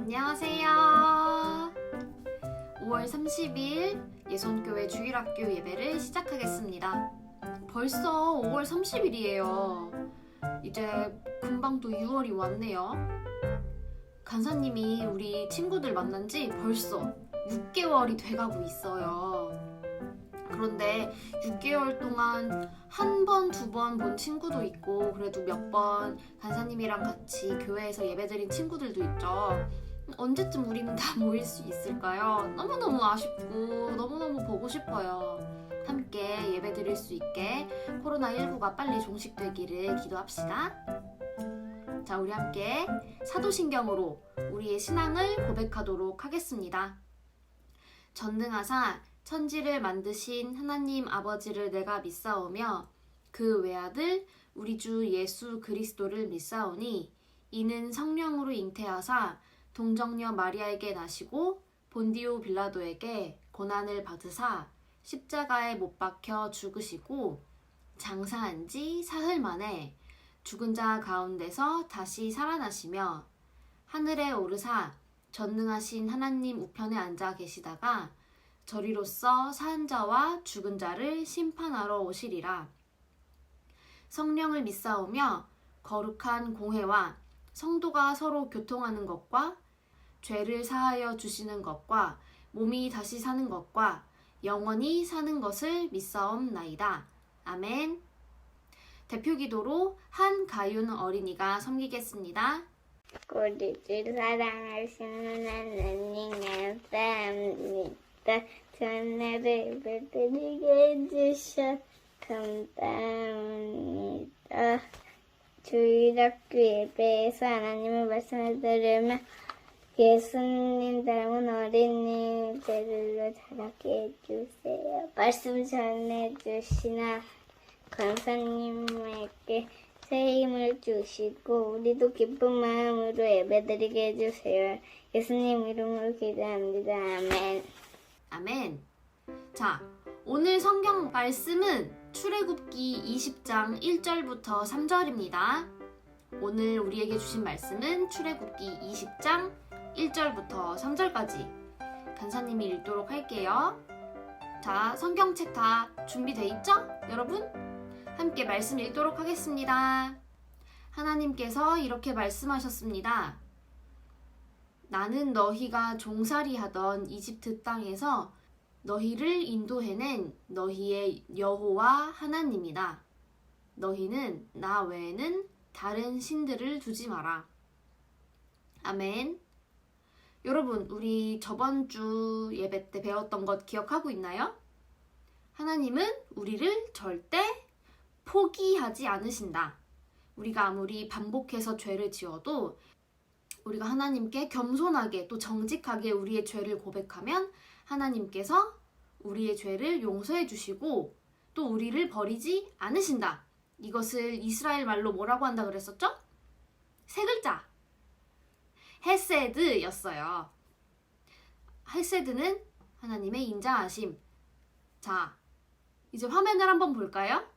안녕하세요. 5월 30일 예손교회 주일학교 예배를 시작하겠습니다. 벌써 5월 30일이에요. 이제 금방 또 6월이 왔네요. 간사님이 우리 친구들 만난 지 벌써 6개월이 돼가고 있어요. 그런데 6개월 동안 한 번, 두 번 본 친구도 있고 그래도 몇 번 간사님이랑 같이 교회에서 예배드린 친구들도 있죠. 언제쯤 우리는 다 모일 수 있을까요? 너무너무 아쉽고 너무너무 보고 싶어요. 함께 예배드릴 수 있게 코로나19가 빨리 종식되기를 기도합시다. 자, 우리 함께 사도신경으로 우리의 신앙을 고백하도록 하겠습니다. 전능하사 천지를 만드신 하나님 아버지를 내가 믿사오며 그 외아들 우리 주 예수 그리스도를 믿사오니 이는 성령으로 잉태하사 동정녀 마리아에게 나시고 본디오 빌라도에게 고난을 받으사 십자가에 못 박혀 죽으시고 장사한 지 사흘 만에 죽은 자 가운데서 다시 살아나시며 하늘에 오르사 전능하신 하나님 우편에 앉아 계시다가 저리로서 산 자와 죽은 자를 심판하러 오시리라. 성령을 믿사오며 거룩한 공회와 성도가 서로 교통하는 것과 죄를 사하여 주시는 것과 몸이 다시 사는 것과 영원히 사는 것을 믿사옵나이다. 아멘. 대표기도로 한가윤 어린이가 섬기겠습니다. 우리를 사랑하시는 하나님 감사합니다. 전화를 베드리게 해주셔 감사합니다. 주일학교 예배에서 하나님의 말씀을 들으며 예수님 닮은 어린이들로 자라게 해주세요. 말씀 전해주시나 강사님에게 새 힘을 주시고 우리도 기쁜 마음으로 예배드리게 해주세요. 예수님 이름으로 기도합니다. 아멘. 아멘. 자, 오늘 성경 말씀은 출애굽기 20장 1절부터 3절입니다. 오늘 우리에게 주신 말씀은 출애굽기 20장 1절부터 3절까지 간사님이 읽도록 할게요. 자, 성경책 다 준비돼 있죠? 여러분? 함께 말씀 읽도록 하겠습니다. 하나님께서 이렇게 말씀하셨습니다. 나는 너희가 종살이 하던 이집트 땅에서 너희를 인도해낸 너희의 여호와 하나님이다. 너희는 나 외에는 다른 신들을 두지 마라. 아멘. 여러분, 우리 저번 주 예배 때 배웠던 것 기억하고 있나요? 하나님은 우리를 절대 포기하지 않으신다. 우리가 아무리 반복해서 죄를 지어도 우리가 하나님께 겸손하게 또 정직하게 우리의 죄를 고백하면 하나님께서 우리의 죄를 용서해 주시고 또 우리를 버리지 않으신다. 이것을 이스라엘 말로 뭐라고 한다 그랬었죠? 세 글자. 헤세드였어요. 헤세드는 하나님의 인자하심. 자, 이제 화면을 한번 볼까요?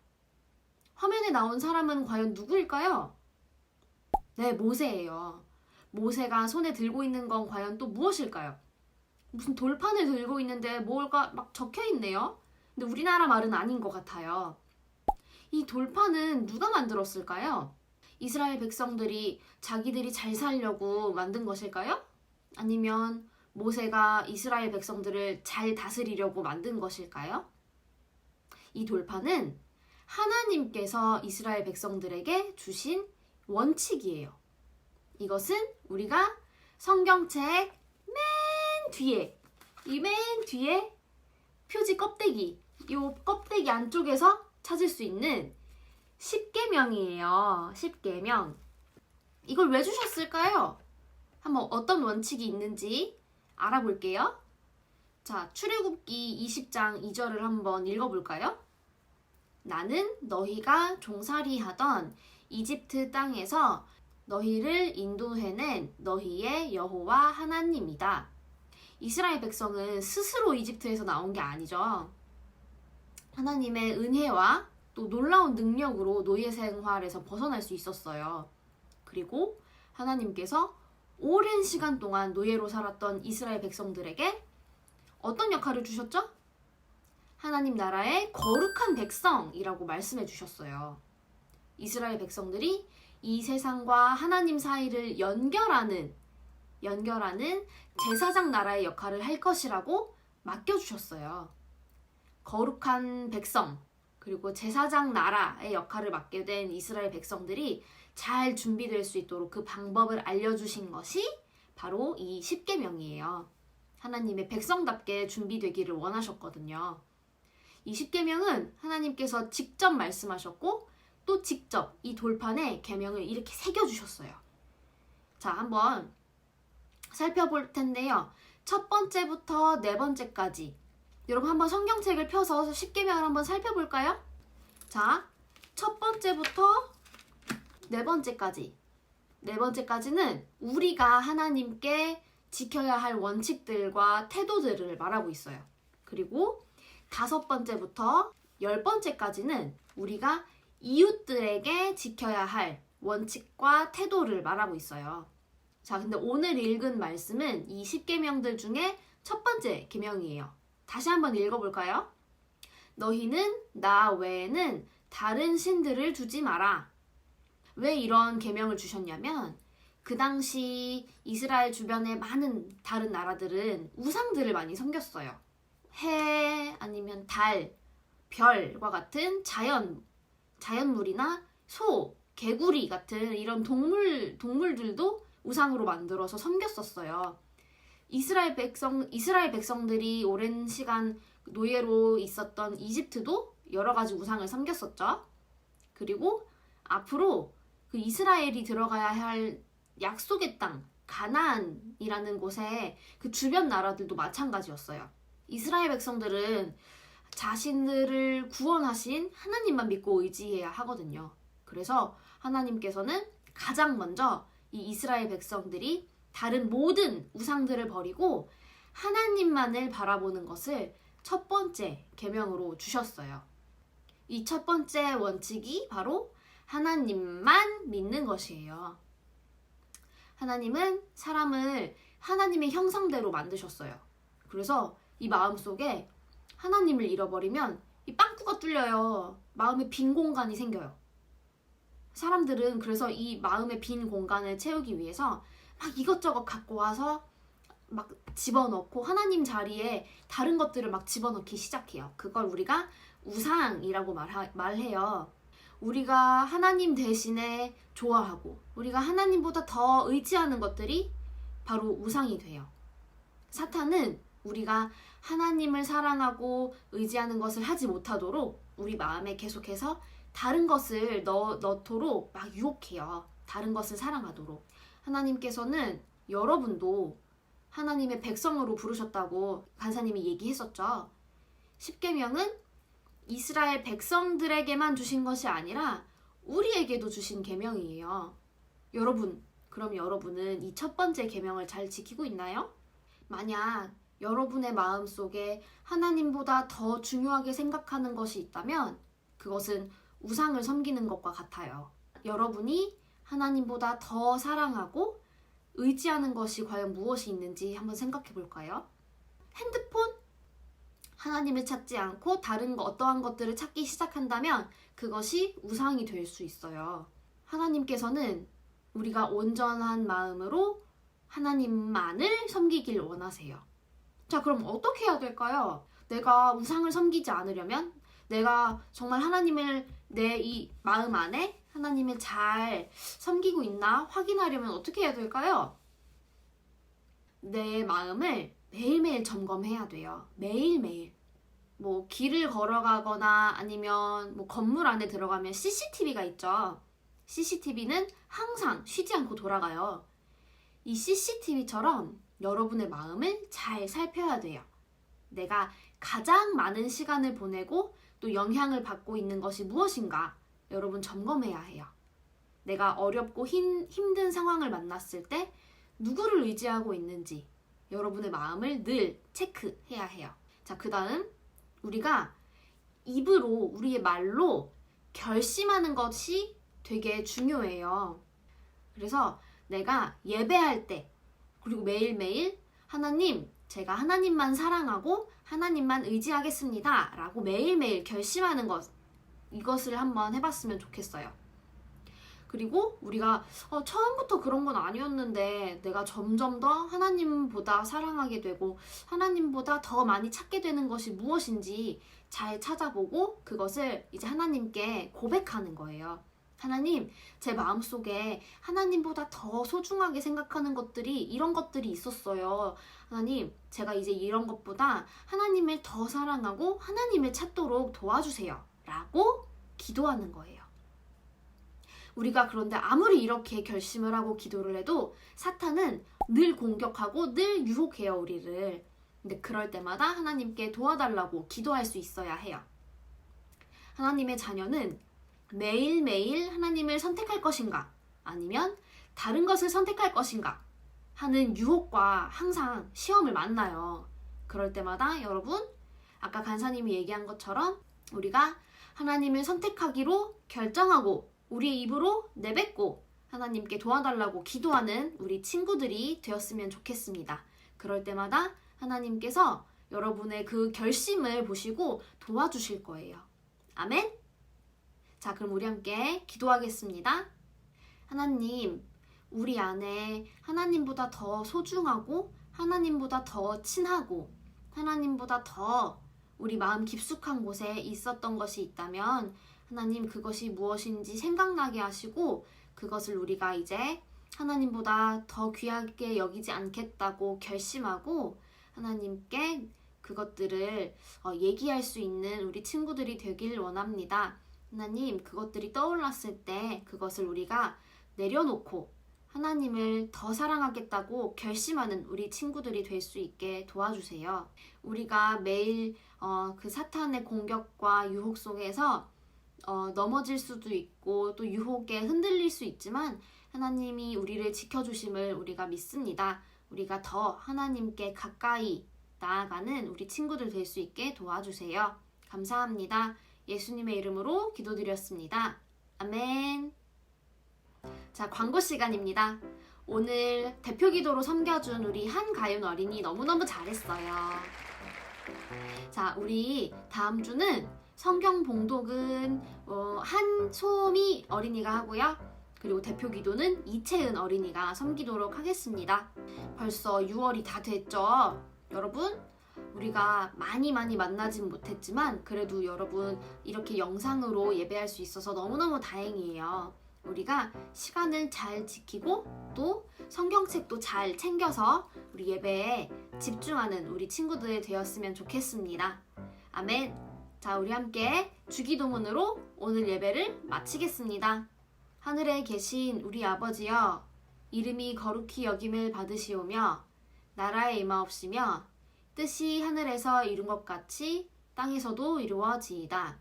화면에 나온 사람은 과연 누구일까요? 네, 모세예요. 모세가 손에 들고 있는 건 과연 또 무엇일까요? 무슨 돌판을 들고 있는데 뭐가 막 적혀 있네요. 근데 우리나라 말은 아닌 것 같아요. 이 돌판은 누가 만들었을까요? 이스라엘 백성들이 자기들이 잘 살려고 만든 것일까요? 아니면 모세가 이스라엘 백성들을 잘 다스리려고 만든 것일까요? 이 돌판은 하나님께서 이스라엘 백성들에게 주신 원칙이에요. 이것은 우리가 성경책 맨 뒤에 표지 껍데기, 이 껍데기 안쪽에서 찾을 수 있는 10계명이에요. 10계명. 이걸 왜 주셨을까요? 한번 어떤 원칙이 있는지 알아볼게요. 자, 출애굽기 20장 2절을 한번 읽어볼까요? 나는 너희가 종살이 하던 이집트 땅에서 너희를 인도해낸 너희의 여호와 하나님이다. 이스라엘 백성은 스스로 이집트에서 나온 게 아니죠. 하나님의 은혜와 또 놀라운 능력으로 노예 생활에서 벗어날 수 있었어요. 그리고 하나님께서 오랜 시간 동안 노예로 살았던 이스라엘 백성들에게 어떤 역할을 주셨죠? 하나님 나라의 거룩한 백성이라고 말씀해 주셨어요. 이스라엘 백성들이 이 세상과 하나님 사이를 연결하는 제사장 나라의 역할을 할 것이라고 맡겨주셨어요. 거룩한 백성, 그리고 제사장 나라의 역할을 맡게 된 이스라엘 백성들이 잘 준비될 수 있도록 그 방법을 알려주신 것이 바로 이 십계명이에요. 하나님의 백성답게 준비되기를 원하셨거든요. 이 십계명은 하나님께서 직접 말씀하셨고 또 직접 이 돌판에 계명을 이렇게 새겨주셨어요. 자, 한번 살펴볼 텐데요. 첫 번째부터 네 번째까지 여러분 한번 성경책을 펴서 십계명을 한번 살펴볼까요? 자, 첫 번째부터 네 번째까지. 네 번째까지는 우리가 하나님께 지켜야 할 원칙들과 태도들을 말하고 있어요. 그리고 다섯 번째부터 열 번째까지는 우리가 이웃들에게 지켜야 할 원칙과 태도를 말하고 있어요. 자, 근데 오늘 읽은 말씀은 이 10계명들 중에 첫 번째 계명이에요. 다시 한번 읽어볼까요? 너희는 나 외에는 다른 신들을 두지 마라. 왜 이런 계명을 주셨냐면 그 당시 이스라엘 주변의 많은 다른 나라들은 우상들을 많이 섬겼어요. 해 아니면 달, 별과 같은 자연물이나 소, 개구리 같은 이런 동물들도 우상으로 만들어서 섬겼었어요. 이스라엘 백성들이 오랜 시간 노예로 있었던 이집트도 여러 가지 우상을 섬겼었죠. 그리고 앞으로 그 이스라엘이 들어가야 할 약속의 땅, 가나안이라는 곳에 그 주변 나라들도 마찬가지였어요. 이스라엘 백성들은 자신들을 구원하신 하나님만 믿고 의지해야 하거든요. 그래서 하나님께서는 가장 먼저 이 이스라엘 백성들이 다른 모든 우상들을 버리고 하나님만을 바라보는 것을 첫 번째 계명으로 주셨어요. 이 첫 번째 원칙이 바로 하나님만 믿는 것이에요. 하나님은 사람을 하나님의 형상대로 만드셨어요. 그래서 이 마음속에 하나님을 잃어버리면 이 빵꾸가 뚫려요. 마음에 빈 공간이 생겨요. 사람들은 그래서 이 마음의 빈 공간을 채우기 위해서 막 이것저것 갖고 와서 막 집어넣고 하나님 자리에 다른 것들을 막 집어넣기 시작해요. 그걸 우리가 우상이라고 말해요. 우리가 하나님 대신에 좋아하고 우리가 하나님보다 더 의지하는 것들이 바로 우상이 돼요. 사탄은 우리가 하나님을 사랑하고 의지하는 것을 하지 못하도록 우리 마음에 계속해서 다른 것을 넣도록 막 유혹해요. 다른 것을 사랑하도록. 하나님께서는 여러분도 하나님의 백성으로 부르셨다고 간사님이 얘기했었죠. 십계명은 이스라엘 백성들에게만 주신 것이 아니라 우리에게도 주신 계명이에요. 그럼 여러분은 이 첫 번째 계명을 잘 지키고 있나요? 만약 여러분의 마음속에 하나님보다 더 중요하게 생각하는 것이 있다면 그것은 우상을 섬기는 것과 같아요. 여러분이 하나님보다 더 사랑하고 의지하는 것이 과연 무엇이 있는지 한번 생각해 볼까요? 핸드폰? 하나님을 찾지 않고 다른 어떠한 것들을 찾기 시작한다면 그것이 우상이 될 수 있어요. 하나님께서는 우리가 온전한 마음으로 하나님만을 섬기길 원하세요. 자, 그럼 어떻게 해야 될까요? 내가 우상을 섬기지 않으려면 내가 정말 하나님을 내 이 마음 안에 하나님을 잘 섬기고 있나 확인하려면 어떻게 해야 될까요? 내 마음을 매일매일 점검해야 돼요. 매일매일. 뭐 길을 걸어가거나 아니면 뭐 건물 안에 들어가면 CCTV가 있죠. CCTV는 항상 쉬지 않고 돌아가요. 이 CCTV처럼 여러분의 마음을 잘 살펴야 돼요. 내가 가장 많은 시간을 보내고 또 영향을 받고 있는 것이 무엇인가 여러분 점검해야 해요. 내가 어렵고 힘든 상황을 만났을 때 누구를 의지하고 있는지 여러분의 마음을 늘 체크해야 해요. 자, 그 다음 우리가 입으로 우리의 말로 결심하는 것이 되게 중요해요. 그래서 내가 예배할 때 그리고 매일매일 하나님, 제가 하나님만 사랑하고 하나님만 의지하겠습니다 라고 매일매일 결심하는 것, 이것을 한번 해봤으면 좋겠어요. 그리고 우리가 처음부터 그런 건 아니었는데 내가 점점 더 하나님보다 사랑하게 되고 하나님보다 더 많이 찾게 되는 것이 무엇인지 잘 찾아보고 그것을 이제 하나님께 고백하는 거예요. 하나님, 제 마음속에 하나님보다 더 소중하게 생각하는 것들이 이런 것들이 있었어요. 하나님, 제가 이제 이런 것보다 하나님을 더 사랑하고 하나님을 찾도록 도와주세요 라고 기도하는 거예요. 우리가 그런데 아무리 이렇게 결심을 하고 기도를 해도 사탄은 늘 공격하고 늘 유혹해요, 우리를. 근데 그럴 때마다 하나님께 도와달라고 기도할 수 있어야 해요. 하나님의 자녀는 매일매일 하나님을 선택할 것인가 아니면 다른 것을 선택할 것인가 하는 유혹과 항상 시험을 만나요. 그럴 때마다 여러분, 아까 간사님이 얘기한 것처럼 우리가 하나님을 선택하기로 결정하고 우리의 입으로 내뱉고 하나님께 도와달라고 기도하는 우리 친구들이 되었으면 좋겠습니다. 그럴 때마다 하나님께서 여러분의 그 결심을 보시고 도와주실 거예요. 아멘? 자, 그럼 우리 함께 기도하겠습니다. 하나님, 우리 안에 하나님보다 더 소중하고 하나님보다 더 친하고 하나님보다 더 우리 마음 깊숙한 곳에 있었던 것이 있다면 하나님, 그것이 무엇인지 생각나게 하시고 그것을 우리가 이제 하나님보다 더 귀하게 여기지 않겠다고 결심하고 하나님께 그것들을 얘기할 수 있는 우리 친구들이 되길 원합니다. 하나님, 그것들이 떠올랐을 때 그것을 우리가 내려놓고 하나님을 더 사랑하겠다고 결심하는 우리 친구들이 될 수 있게 도와주세요. 우리가 매일 그 사탄의 공격과 유혹 속에서 넘어질 수도 있고 또 유혹에 흔들릴 수 있지만 하나님이 우리를 지켜주심을 우리가 믿습니다. 우리가 더 하나님께 가까이 나아가는 우리 친구들 될 수 있게 도와주세요. 감사합니다. 예수님의 이름으로 기도드렸습니다. 아멘. 자, 광고 시간입니다. 오늘 대표 기도로 섬겨준 우리 한가윤 어린이 너무너무 잘했어요. 자, 우리 다음 주는 성경 봉독은 한소미 어린이가 하고요. 그리고 대표 기도는 이채은 어린이가 섬기도록 하겠습니다. 벌써 6월이 다 됐죠? 여러분, 우리가 많이 만나진 못했지만 그래도 여러분 이렇게 영상으로 예배할 수 있어서 너무너무 다행이에요. 우리가 시간을 잘 지키고 또 성경책도 잘 챙겨서 우리 예배에 집중하는 우리 친구들 되었으면 좋겠습니다. 아멘. 자, 우리 함께 주기도문으로 오늘 예배를 마치겠습니다. 하늘에 계신 우리 아버지여, 이름이 거룩히 여김을 받으시오며 나라에 임하옵시며 뜻이 하늘에서 이룬 것 같이 땅에서도 이루어지이다.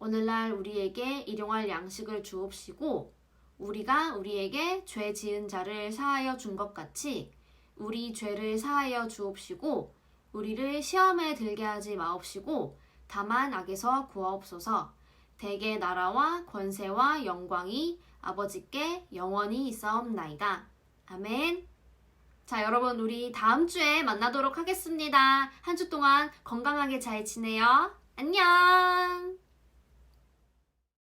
오늘날 우리에게 일용할 양식을 주옵시고 우리가 우리에게 죄 지은 자를 사하여 준 것 같이 우리 죄를 사하여 주옵시고 우리를 시험에 들게 하지 마옵시고 다만 악에서 구하옵소서. 대개 나라와 권세와 영광이 아버지께 영원히 있사옵나이다. 아멘. 자, 여러분, 우리 다음 주에 만나도록 하겠습니다. 한 주 동안 건강하게 잘 지내요. 안녕.